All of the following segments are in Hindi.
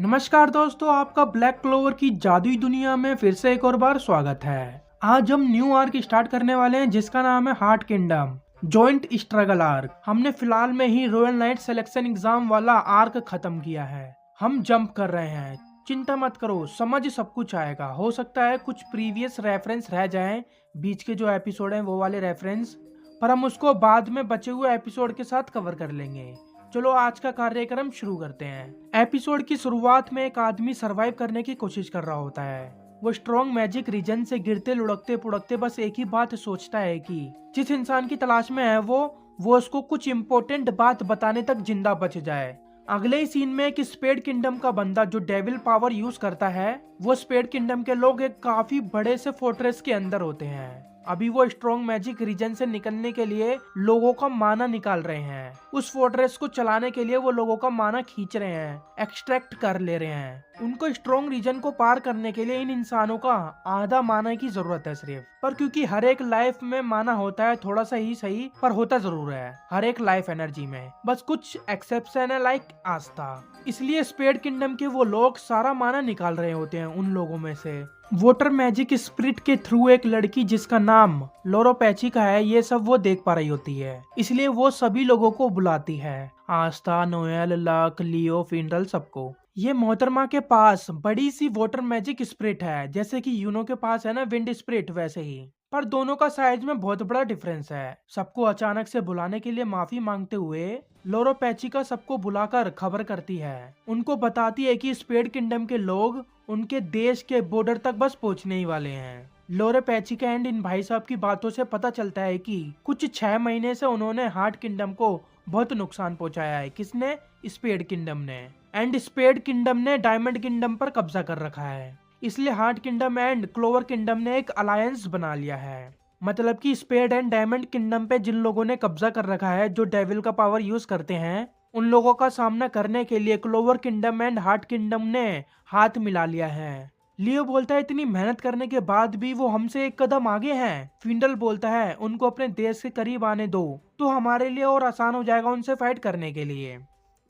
नमस्कार दोस्तों, आपका ब्लैक क्लोवर की जादुई दुनिया में फिर से एक और बार स्वागत है। आज हम न्यू आर्क स्टार्ट करने वाले हैं जिसका नाम है heart kingdom joint struggle arc. हमने फिलहाल में ही रॉयल नाइट सिलेक्शन एग्जाम वाला आर्क खत्म किया है। हम जंप कर रहे हैं, चिंता मत करो, समझ सब कुछ आएगा। हो सकता है कुछ प्रीवियस रेफरेंस रह जाएं, बीच के जो एपिसोड हैं वो वाले रेफरेंस, पर हम उसको बाद में बचे हुए एपिसोड के साथ कवर कर लेंगे। चलो आज का कार्यक्रम शुरू करते हैं। एपिसोड की शुरुआत में एक आदमी सरवाइव करने की कोशिश कर रहा होता है। वो स्ट्रॉन्ग मैजिक रीजन से गिरते लुढ़कते पुढ़कते बस एक ही बात सोचता है कि जिस इंसान की तलाश में है वो उसको कुछ इम्पोर्टेंट बात बताने तक जिंदा बच जाए। अगले ही सीन में एक स्पेड किंगडम का बंदा जो डेविल पावर यूज करता है, वो स्पेड किंगडम के लोग एक काफी बड़े से फोर्ट्रेस के अंदर होते हैं। अभी वो स्ट्रॉन्ग मैजिक रीजन से निकलने के लिए लोगों का माना निकाल रहे हैं। उस फोर्ट्रेस को चलाने के लिए वो लोगों का माना खींच रहे हैं, एक्सट्रैक्ट कर ले रहे हैं। उनको स्ट्रॉन्ग रीजन को पार करने के लिए इन इंसानों का आधा माना की जरूरत है सिर्फ। पर क्योंकि हर एक लाइफ में माना होता है, थोड़ा सा ही सही पर होता जरूर है हर एक लाइफ एनर्जी में, बस कुछ एक्सेप्शन है लाइक आस्था। इसलिए स्पेड किंगडम के वो लोग सारा माना निकाल रहे होते हैं उन लोगों में से। वाटर मैजिक स्पिरिट के थ्रू एक लड़की जिसका नाम लोरोपैची का है, ये सब वो देख पा रही होती है। इसलिए वो सभी लोगों को बुलाती है, आस्था, नोएल, लक, लियो, फिंडल, सबको। ये मोहतरमा के पास बड़ी सी वाटर मैजिक स्पिरिट है, जैसे कि यूनो के पास है ना विंड स्पिरिट, वैसे ही। पर दोनों का साइज में बहुत बड़ा डिफरेंस है। सबको अचानक से बुलाने के लिए माफी मांगते हुए लोरोपैचिका सबको बुलाकर खबर करती है। उनको बताती है कि स्पेड किंगडम के लोग उनके देश के बॉर्डर तक बस पहुंचने ही वाले हैं। लोरोपैचिका एंड इन भाई साहब की बातों से पता चलता है कि कुछ 6 महीने से उन्होंने हार्ट किंगडम को बहुत नुकसान पहुंचाया है। किसने? स्पेड किंगडम ने। एंड स्पेड किंगडम ने डायमंड किंगडम पर कब्जा कर रखा है। इसलिए heart kingdom and clover kingdom ने एक अलायंस बना लिया है। मतलब कि स्पेड एंड डायमंड किंगडम पे जिन लोगों ने कब्जा कर रखा है, जो डेविल का पावर यूज करते हैं, उन लोगों का सामना करने के लिए clover kingdom and heart kingdom ने हाथ मिला लिया है। लियो बोलता है इतनी मेहनत करने के बाद भी वो हमसे एक कदम आगे हैं। फिंडल बोलता है उनको अपने देश के करीब आने दो तो हमारे लिए और आसान हो जाएगा उनसे फाइट करने के लिए।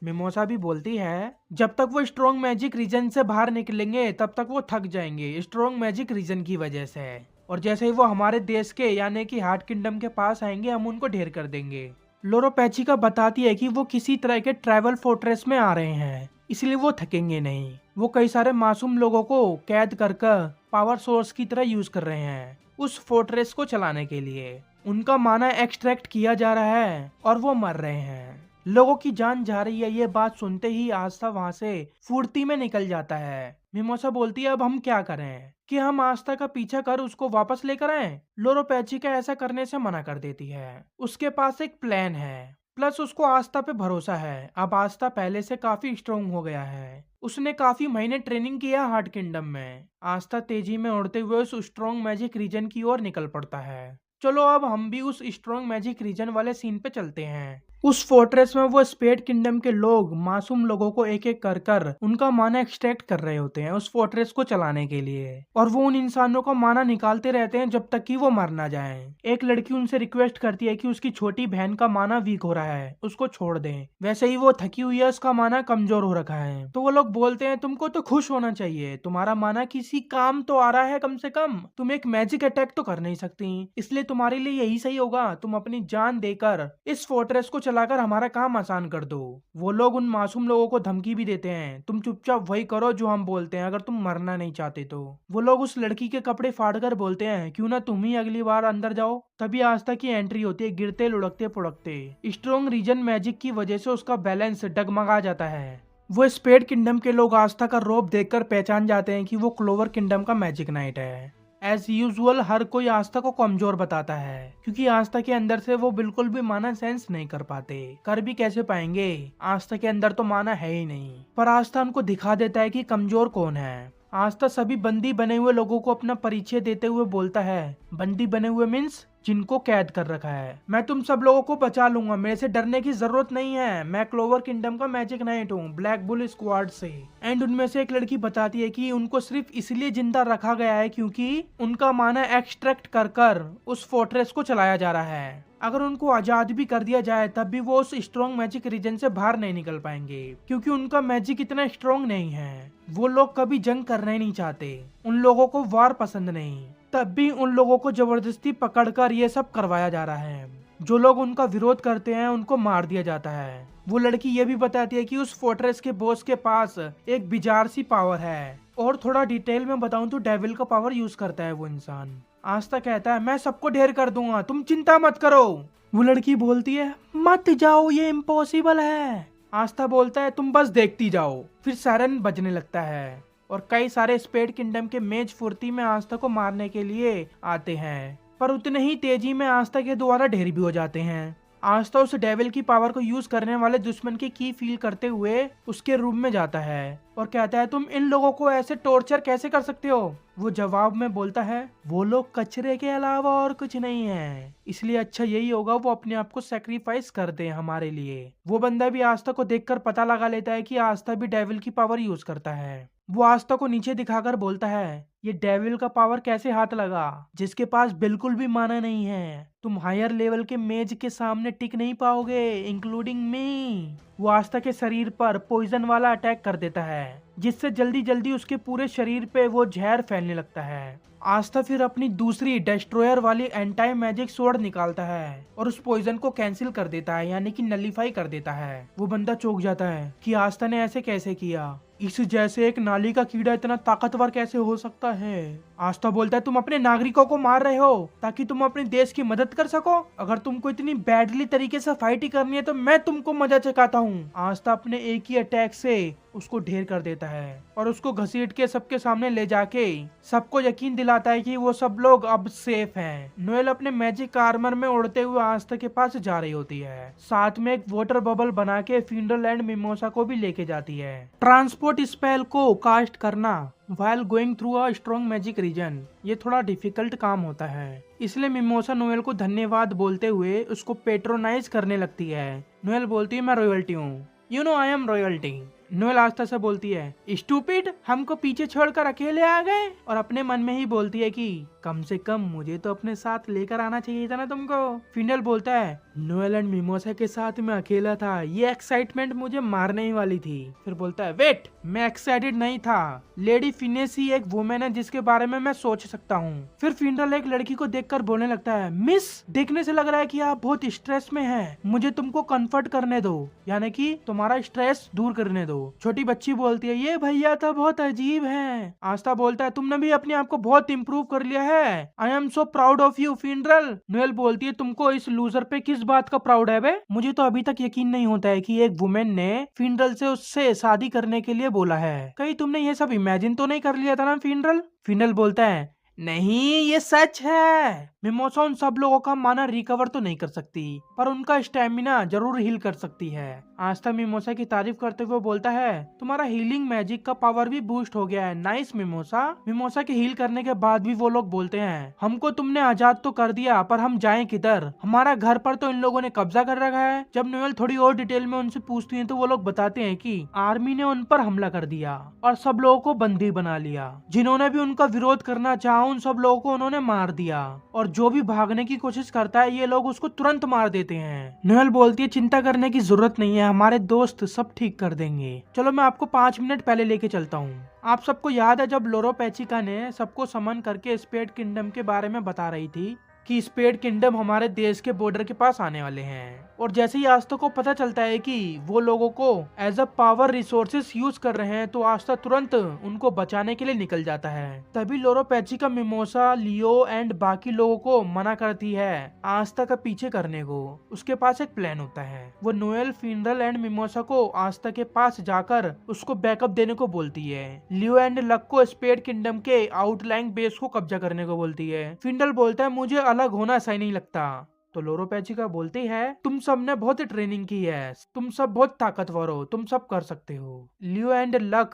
मिमोसा भी बोलती है जब तक वो स्ट्रॉन्ग मैजिक रीजन से बाहर निकलेंगे तब तक वो थक जाएंगे स्ट्रॉन्ग मैजिक रीजन की वजह से, और जैसे ही वो हमारे देश के यानी कि हार्ट किंगडम के पास आएंगे हम उनको ढेर कर देंगे। लोरोपैचिका बताती है कि वो किसी तरह के ट्रैवल फोर्ट्रेस में आ रहे हैं, इसलिए वो थकेंगे नहीं। वो कई सारे मासूम लोगों को कैद कर पावर सोर्स की तरह यूज कर रहे हैं उस फोर्ट्रेस को चलाने के लिए। उनका माना एक्सट्रैक्ट किया जा रहा है और वो मर रहे हैं, लोगों की जान जा रही है। ये बात सुनते ही आस्था वहां से फुर्ती में निकल जाता है। मिमोसा बोलती है अब हम क्या करें, कि हम आस्था का पीछा कर उसको वापस लेकर आए। लोरोपैचिका ऐसा करने से मना कर देती है। उसके पास एक प्लान है, प्लस उसको आस्था पे भरोसा है। अब आस्था पहले से काफी स्ट्रोंग हो गया है, उसने काफी महीने ट्रेनिंग किया हार्ट किंगडम में। आस्था तेजी में उड़ते हुए उस स्ट्रॉन्ग मैजिक रीजन की ओर निकल पड़ता है। चलो अब हम भी उस स्ट्रॉन्ग मैजिक रीजन वाले सीन पे चलते हैं। उस फोर्ट्रेस में वो स्पेड किंगडम के लोग मासूम लोगों को एक एक कर उनका माना एक्सट्रैक्ट कर रहे होते हैं उस फोर्ट्रेस को चलाने के लिए, और वो उन इंसानों का माना निकालते रहते हैं जब तक कि वो मर ना जाएं। एक लड़की उनसे रिक्वेस्ट करती है कि उसकी छोटी बहन का माना वीक हो रहा है, उसको छोड़ दें। वैसे ही वो थकी हुई है, उसका माना कमजोर हो रखा है। तो वो लोग बोलते हैं तुमको तो खुश होना चाहिए, तुम्हारा माना किसी काम तो आ रहा है, कम से कम तुम एक मैजिक अटैक तो कर नहीं सकती, इसलिए तुम्हारे लिए यही सही होगा तुम अपनी जान देकर इस फोर्ट्रेस को चलाकर हमारा काम आसान कर दो। वो लोग उन मासूम लोगों को धमकी भी देते हैं, तुम चुपचाप वही करो जो हम बोलते हैं अगर तुम मरना नहीं चाहते तो। वो लोग उस लड़की के कपड़े फाड़कर बोलते हैं क्यों ना तुम ही अगली बार अंदर जाओ। तभी आस्था की एंट्री होती है, गिरते लुढ़कते पुढ़कते। स्ट्रॉन्ग रीजन मैजिक की वजह से उसका बैलेंस डगमगा जाता है। वो स्पेड किंगडम के लोग आस्था का रोब देखकर पहचान जाते हैं कि वो क्लोवर किंगडम का मैजिक नाइट है। एज यूजुअल हर कोई आस्था को कमजोर बताता है, क्योंकि आस्था के अंदर से वो बिल्कुल भी माना सेंस नहीं कर पाते। कर भी कैसे पाएंगे, आस्था के अंदर तो माना है ही नहीं। पर आस्था उनको दिखा देता है कि कमजोर कौन है। आस्था सभी बंदी बने हुए लोगों को अपना परिचय देते हुए बोलता है, बंदी बने हुए मीन्स जिनको कैद कर रखा है। मैं तुम सब लोगों को बचा लूंगा, मेरे से डरने की जरूरत नहीं है। मैं क्लोवर किंगडम का मैजिक नाइट हूँ, ब्लैक बुल स्क्वाड से। एंड उनमें से एक लड़की बताती है कि उनको सिर्फ इसलिए जिंदा रखा गया है क्योंकि उनका माना एक्सट्रैक्ट कर कर उस फोर्ट्रेस को चलाया जा रहा है। अगर उनको आजाद भी कर दिया जाए तब भी वो उस स्ट्रॉन्ग मैजिक रीजन से बाहर नहीं निकल पाएंगे, क्योंकि उनका मैजिक इतना स्ट्रॉन्ग नहीं है। वो लोग कभी जंग करना ही नहीं चाहते, उन लोगों को वार पसंद नहीं। तब भी उन लोगों को जबरदस्ती पकड़कर ये सब करवाया जा रहा है। जो लोग उनका विरोध करते हैं उनको मार दिया जाता है। वो लड़की ये भी बताती है कि उस फोर्ट्रेस के बॉस के पास एक बिजार सी पावर है। और थोड़ा डिटेल में बताऊं तो डेविल का पावर यूज करता है वो इंसान। आस्था कहता है मैं सबको ढेर कर दूंगा, तुम चिंता मत करो। वो लड़की बोलती है मत जाओ, ये इम्पॉसिबल है। आस्था बोलता है तुम बस देखती जाओ। फिर सायरन बजने लगता है और कई सारे स्पेड किंगडम के मेज फुर्ती में आस्था को मारने के लिए आते हैं, पर उतने ही तेजी में आस्था के द्वारा ढेर भी हो जाते हैं। आस्था उस डेविल की पावर को यूज करने वाले दुश्मन की फील करते हुए उसके रूम में जाता है और कहता है तुम इन लोगों को ऐसे टॉर्चर कैसे कर सकते हो। वो जवाब में बोलता है वो लोग कचरे के अलावा और कुछ नहीं है, इसलिए अच्छा यही होगा वो अपने आप को सेक्रीफाइस कर दे हमारे लिए। वो बंदा भी आस्था को देखकर पता लगा लेता है कि आस्था भी डेविल की पावर यूज करता है। वो आस्था को नीचे दिखाकर बोलता है ये डेविल का पावर कैसे हाथ लगा, जिसके पास बिल्कुल भी माना नहीं है। तुम हायर लेवल के मेज के सामने टिक नहीं पाओगे, इंक्लूडिंग मी। वो आस्था के शरीर पर पॉइजन वाला अटैक कर देता है, जिससे जल्दी जल्दी उसके पूरे शरीर पे वो जहर फैलने लगता है। आस्था फिर अपनी दूसरी डेस्ट्रॉयर वाली एंटी मैजिक स्वॉर्ड निकालता है और उस पॉइजन को कैंसिल कर देता है, यानी कि नलीफाई कर देता है। वो बंदा चौंक जाता है कि आस्था ने ऐसे कैसे किया, इस जैसे एक नाली का कीड़ा इतना ताकतवर कैसे हो सकता है। आस्था बोलता है तुम अपने नागरिकों को मार रहे हो ताकि तुम अपने देश की मदद कर सको। अगर तुमको इतनी बैडली तरीके से फाइट करनी है तो मैं तुमको मजा चखाता हूँ। आस्था अपने एक ही अटैक से उसको ढेर कर देता है और उसको घसीट के सबके सामने ले जाके सबको यकीन दिलाता है कि वो सब लोग अब सेफ हैं। नोएल अपने मैजिक आर्मर में उड़ते हुए आस्था के पास जा रही होती है, साथ में एक वाटर बबल बना के फिंडल एंड मिमोसा को भी लेके जाती है। ट्रांसपोर्ट स्पेल को कास्ट करना while going through a strong magic region ये थोड़ा डिफिकल्ट काम होता है, इसलिए मिमोसा नोएल को धन्यवाद बोलते हुए उसको पेट्रोनाइज करने लगती है। नोएल बोलती है मैं रॉयल्टी हूँ, you know I am royalty. Noel Aastha से बोलती है स्टूपिड, हमको पीछे छोड़कर अकेले आ गए, और अपने मन में ही बोलती है कि कम से कम मुझे तो अपने साथ लेकर आना चाहिए था ना तुमको। फिंडल बोलता है नोएल एंड मिमोसा के साथ मैं अकेला था, ये एक्साइटमेंट मुझे मारने ही वाली थी। फिर बोलता है वेट, मैं एक्साइटेड नहीं था, लेडी फिनेस ही एक वुमेन है जिसके बारे में मैं सोच सकता हूँ। फिर फिंडल एक लड़की को देखकर बोलने लगता है मिस, देखने से लग रहा है कि आप बहुत स्ट्रेस में हैं, मुझे तुमको कंफर्ट करने दो, यानी कि तुम्हारा स्ट्रेस दूर करने दो। छोटी बच्ची बोलती है ये भैया तो बहुत अजीब हैं। आस्था बोलता है तुमने भी अपने आप को बहुत इम्प्रूव कर लिया है, I am so proud of you Findal. Noel बोलती है तुमको इस लूजर पे किस बात का प्राउड है बे? मुझे तो अभी तक यकीन नहीं होता है कि एक वुमेन ने फिंडल से उससे शादी करने के लिए बोला है। कहीं तुमने ये सब इमेजिन तो नहीं कर लिया था ना फिंडल? फिंडल बोलता है नहीं, ये सच है। मिमोसा उन सब लोगों का माना रिकवर तो नहीं कर सकती, पर उनका स्टेमिना जरूर हील कर सकती है। आस्था मिमोसा की तारीफ करते हुए बोलता है तुम्हारा हीलिंग मैजिक का पावर भी बूस्ट हो गया है, नाइस मिमोसा। मिमोसा के हील करने के बाद भी वो लोग बोलते हैं हमको तुमने आजाद तो कर दिया, पर हम जाएं किधर, हमारा घर पर तो इन लोगों ने कब्जा कर रखा है। जब नोएल थोड़ी और डिटेल में उनसे पूछती है तो वो लोग बताते हैं कि आर्मी ने उन पर हमला कर दिया और सब लोगों को बंदी बना लिया। जिन्होंने भी उनका विरोध करना चाहा उन सब लोगों को उन्होंने मार दिया, और जो भी भागने की कोशिश करता है ये लोग उसको तुरंत मार देते हैं। नोएल बोलती है चिंता करने की जरूरत नहीं है, हमारे दोस्त सब ठीक कर देंगे। चलो मैं आपको 5 मिनट पहले लेके चलता हूँ। आप सबको याद है जब लोरो पैचिका ने सबको समन करके स्पेड किंगडम के बारे में बता रही थी कि स्पेड किंगडम हमारे देश के बॉर्डर के पास आने वाले हैं, और जैसे ही आस्था को पता चलता है कि वो लोगों को as a power resources use कर रहे हैं तो आस्था तुरंत उनको बचाने के लिए निकल जाता है। तभी लोरो पैचिका मिमोसा, लियो एंड बाकी लोगों को मना करती है आस्था का पीछे करने को। उसके पास एक प्लान होता है, वो नोएल, फिंडल एंड मिमोसा को आस्था के पास जाकर उसको बैकअप देने को बोलती है। लियो एंड लक को स्पेड किंगडम के आउटलाइंग बेस को कब्जा करने को बोलती है। फिंडल बोलता है मुझे अलग होना सही नहीं लगता। तो लोरो पैचिका बोलती है तुम सब ने बहुत ट्रेनिंग की है, तुम सब बहुत ताकतवर हो, तुम सब कर सकते हो। लियो एंड लक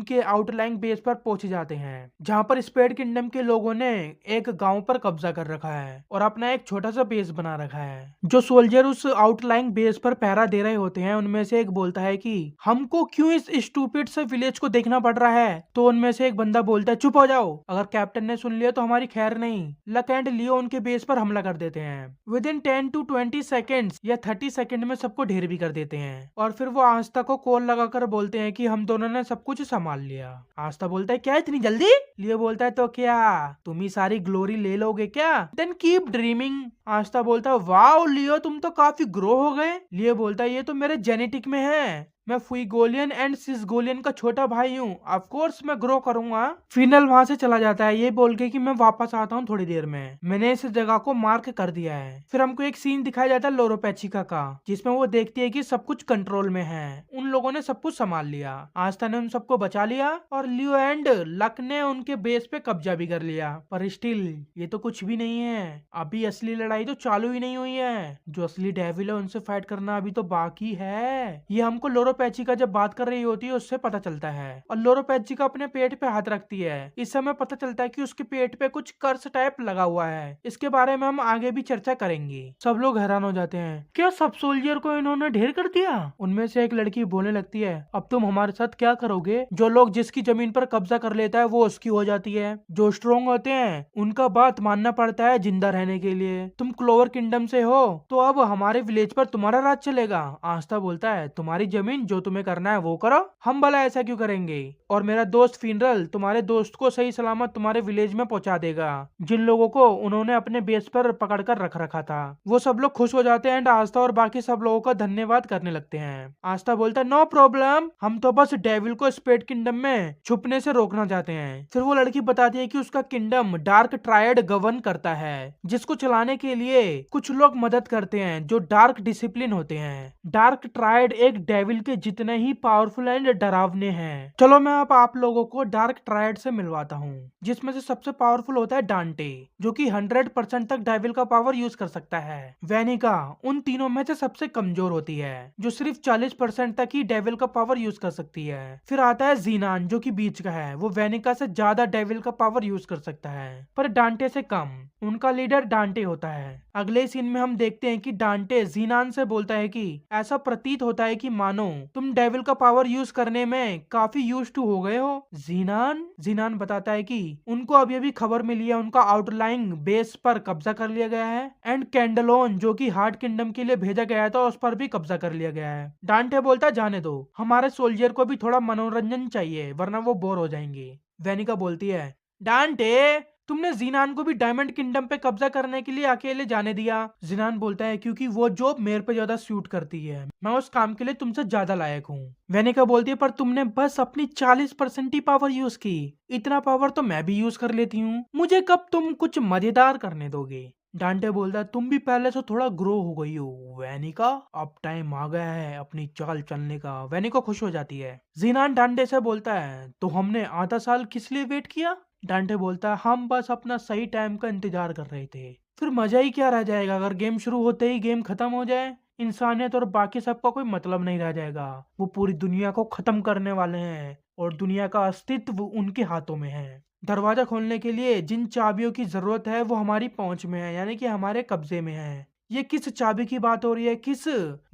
उनके आउटलाइंग बेस पर पहुंच जाते हैं, जहां पर स्पेड किंगडम के लोगों ने एक गांव पर कब्जा कर रखा है और अपना एक छोटा सा बेस बना रखा है। जो सोल्जर उस आउटलाइंग बेस पर पहरा दे रहे होते हैं उनमें से एक बोलता है कि हमको क्यों इस स्टूपिड से विलेज को देखना पड़ रहा है। तो उनमें से एक बंदा बोलता है चुप हो जाओ, अगर कैप्टन ने सुन लिया तो हमारी खैर नहीं। लक एंड लियो उनके बेस पर हमला कर देते हैं। विद इन 10 to 20 सेकेंड्स या 30 सेकेंड में सबको ढेर भी कर देते हैं और फिर वो आस्था को कॉल लगाकर बोलते हैं कि हम दोनों ने सब कुछ संभाल लिया। आस्था बोलता है क्या इतनी जल्दी? लियो बोलता है तो क्या तुम ही सारी ग्लोरी ले लोगे क्या? Then keep dreaming. आस्था बोलता है वाओ लियो तुम तो काफी ग्रो हो गए। लियो बोलता है ये तो मेरे जेनेटिक में है, मैं फुईगोलियन एंड सिसगोलियन का छोटा भाई हूँ, ऑफ कोर्स मैं ग्रो करूंगा। फिनल वहां से चला जाता है ये बोल के कि मैं वापस आता हूँ थोड़ी देर में, मैंने इस जगह को मार्क कर दिया है। फिर हमको एक सीन दिखाया जाता है लोरोपैचिका का, जिसमें वो देखती है कि सब कुछ कंट्रोल में है, उन लोगों ने सब कुछ संभाल लिया। आस्था ने उन सबको बचा लिया और लियो एंड लक ने उनके बेस पे कब्जा भी कर लिया। पर स्टिल ये तो कुछ भी नहीं है, अभी असली लड़ाई तो चालू ही नहीं हुई है। जो असली डेविल है उनसे फाइट करना अभी तो बाकी है। ये हमको लोरोपैचिका जब बात कर रही होती है उससे पता चलता है और लोरोपैचिका अपने पेट पे हाथ रखती है। इस समय पता चलता है कि उसके पेट पे कुछ कर्स टाइप लगा हुआ है। इसके बारे में हम आगे भी चर्चा करेंगे। सब लोग हैरान हो जाते हैं, क्या सब सोल्जर को इन्होंने ढेर कर दिया? उनमें से एक लड़की बोलने लगती है अब तुम हमारे साथ क्या करोगे? जो लोग जिसकी जमीन पर कब्जा कर लेता है वो उसकी हो जाती है। जो स्ट्रोंग होते हैं उनका बात मानना पड़ता है जिंदा रहने के लिए। तुम क्लोवर किंगडम से हो तो अब हमारे विलेज पर तुम्हारा राज चलेगा। आस्था बोलता है तुम्हारी जमीन जो तुम्हें करना है वो करो, हम भला ऐसा क्यों करेंगे। और मेरा दोस्त फिनरल तुम्हारे दोस्त को सही सलामत तुम्हारे विलेज में पहुंचा देगा, जिन लोगों को उन्होंने अपने बेस पर पकड़ कर रख रखा था। वो सब लोग खुश हो जाते हैं एंड आस्था और बाकी सब लोगों का धन्यवाद करने लगते हैं। आस्था बोलता है नो प्रॉब्लम, हम तो बस डेविल को स्पेड किंगडम में छुपने से रोकना चाहते हैं। फिर वो लड़की बताती है कि उसका किंगडम डार्क ट्रायड गवर्न करता है, जिसको चलाने के लिए कुछ लोग मदद करते हैं जो डार्क डिसिप्लिन होते हैं। डार्क ट्रायड एक डेविल के जितने ही पावरफुल एंड डरावने हैं। चलो मैं अब आप लोगों को डार्क ट्रायड से मिलवाता हूँ, जिसमें से सबसे पावरफुल होता है डांटे, जो कि 100% तक डेविल का पावर यूज कर सकता है। वेनिका उन तीनों में से सबसे कमजोर होती है, जो सिर्फ 40% तक ही डेविल का पावर यूज कर सकती है। फिर आता है जीनान जो कि बीच का है, वो वेनिका से ज्यादा डेविल का पावर यूज कर सकता है पर डांटे से कम। उनका लीडर डांटे होता है। अगले सीन में हम देखते हैं कि डांटे जीनान से बोलता है कि ऐसा प्रतीत होता है कि मानो तुम डेविल का पावर यूज करने में काफी यूज टू हो गए हो। जीनान बताता है कि उनको अभी अभी खबर मिली है उनका आउटलाइंग बेस पर कब्जा कर लिया गया है एंड कैंडलोन जो कि हार्ट किंगडम के लिए भेजा गया था उस पर भी कब्जा कर लिया गया है। डांटे बोलता है जाने दो, हमारे सोल्जर को भी थोड़ा मनोरंजन चाहिए वरना वो बोर हो जाएंगे। वेनिका बोलती है डांटे तुमने जीनान को भी डायमंड किंगडम पे कब्जा करने के लिए अकेले जाने दिया। जीनान बोलता है क्योंकि वो जॉब मेरे पे ज्यादा सूट करती है, मैं उस काम के लिए तुमसे ज्यादा लायक हूँ। वेनिका बोलती है पर तुमने बस अपनी 40% ही पावर यूज की, इतना पावर तो मैं भी यूज कर लेती हूँ, मुझे कब तुम कुछ मजेदार करने दोगे। डांटे बोलता है तुम भी पहले से थोड़ा ग्रो हो गई हो वेनिका, अब टाइम आ गया है अपनी चाल चलने का। वेनिका खुश हो जाती है। जीनान डांटे से बोलता है तो हमने आधा साल किस लिए वेट किया? डांटे बोलता है हम बस अपना सही टाइम का इंतजार कर रहे थे, फिर मजा ही क्या रह जाएगा अगर गेम शुरू होते ही गेम खत्म हो जाए। इंसानियत और बाकी सबका कोई मतलब नहीं रह जाएगा, वो पूरी दुनिया को खत्म करने वाले हैं और दुनिया का अस्तित्व उनके हाथों में है। दरवाजा खोलने के लिए जिन चाबियों की जरूरत है वो हमारी पहुंच में है, यानी कि हमारे कब्जे में है। ये किस चाबी की बात हो रही है, किस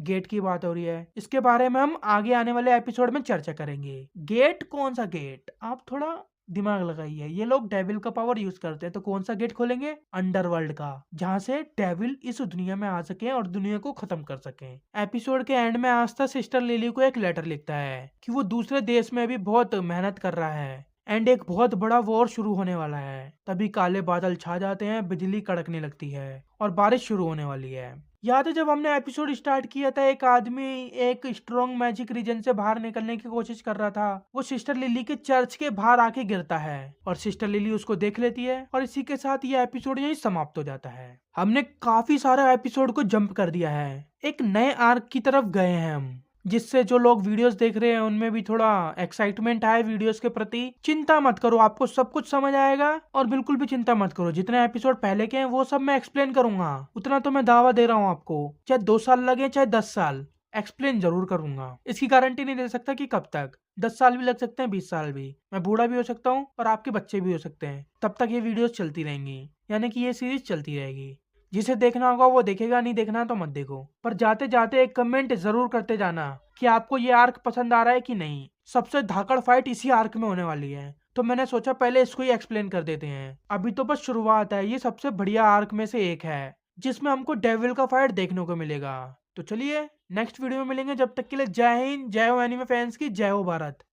गेट की बात हो रही है, इसके बारे में हम आगे आने वाले एपिसोड में चर्चा करेंगे। गेट? कौन सा गेट? आप थोड़ा दिमाग लगाइए, ये लोग डेविल का पावर यूज करते हैं तो कौन सा गेट खोलेंगे? अंडरवर्ल्ड का, जहाँ से डेविल इस दुनिया में आ सके और दुनिया को खत्म कर सके। एपिसोड के एंड में आस्था सिस्टर लिली को एक लेटर लिखता है कि वो दूसरे देश में भी बहुत मेहनत कर रहा है एंड एक बहुत बड़ा वॉर शुरू होने वाला है। तभी काले बादल छा जाते हैं, बिजली कड़कने लगती है और बारिश शुरू होने वाली है। याद है जब हमने एपिसोड स्टार्ट किया था एक आदमी एक स्ट्रॉन्ग मैजिक रीजन से बाहर निकलने की कोशिश कर रहा था, वो सिस्टर लिली के चर्च के बाहर आके गिरता है और सिस्टर लिली उसको देख लेती है और इसी के साथ ये एपिसोड यही समाप्त हो जाता है। हमने काफी सारे एपिसोड को जंप कर दिया है, एक नए आर्क की तरफ गए हैं हम, जिससे जो लोग वीडियोस देख रहे हैं उनमें भी थोड़ा एक्साइटमेंट आए वीडियोस के प्रति। चिंता मत करो, आपको सब कुछ समझ आएगा और बिल्कुल भी चिंता मत करो, जितने एपिसोड पहले के हैं वो सब मैं एक्सप्लेन करूंगा, उतना तो मैं दावा दे रहा हूँ आपको, चाहे 2 साल लगे चाहे 10 साल, एक्सप्लेन जरूर करूंगा। इसकी गारंटी नहीं दे सकता कि कब तक, 10 साल भी लग सकते हैं, 20 साल भी। मैं बूढ़ा भी हो सकता हूँ और आपके बच्चे भी हो सकते हैं। तब तक ये वीडियोस चलती रहेंगी, यानी कि ये सीरीज चलती रहेगी। जिसे देखना होगा वो देखेगा, नहीं देखना तो मत देखो। पर जाते जाते एक कमेंट जरूर करते जाना कि आपको ये आर्क पसंद आ रहा है कि नहीं। सबसे धाकड़ फाइट इसी आर्क में होने वाली है, तो मैंने सोचा पहले इसको ही एक्सप्लेन कर देते हैं। अभी तो बस शुरुआत है, ये सबसे बढ़िया आर्क में से एक है जिसमें हमको डेविल का फाइट देखने को मिलेगा। तो चलिए नेक्स्ट वीडियो में मिलेंगे, जब तक के लिए जय हिंद, जय हो एनीमे फैंस की, जय हो भारत।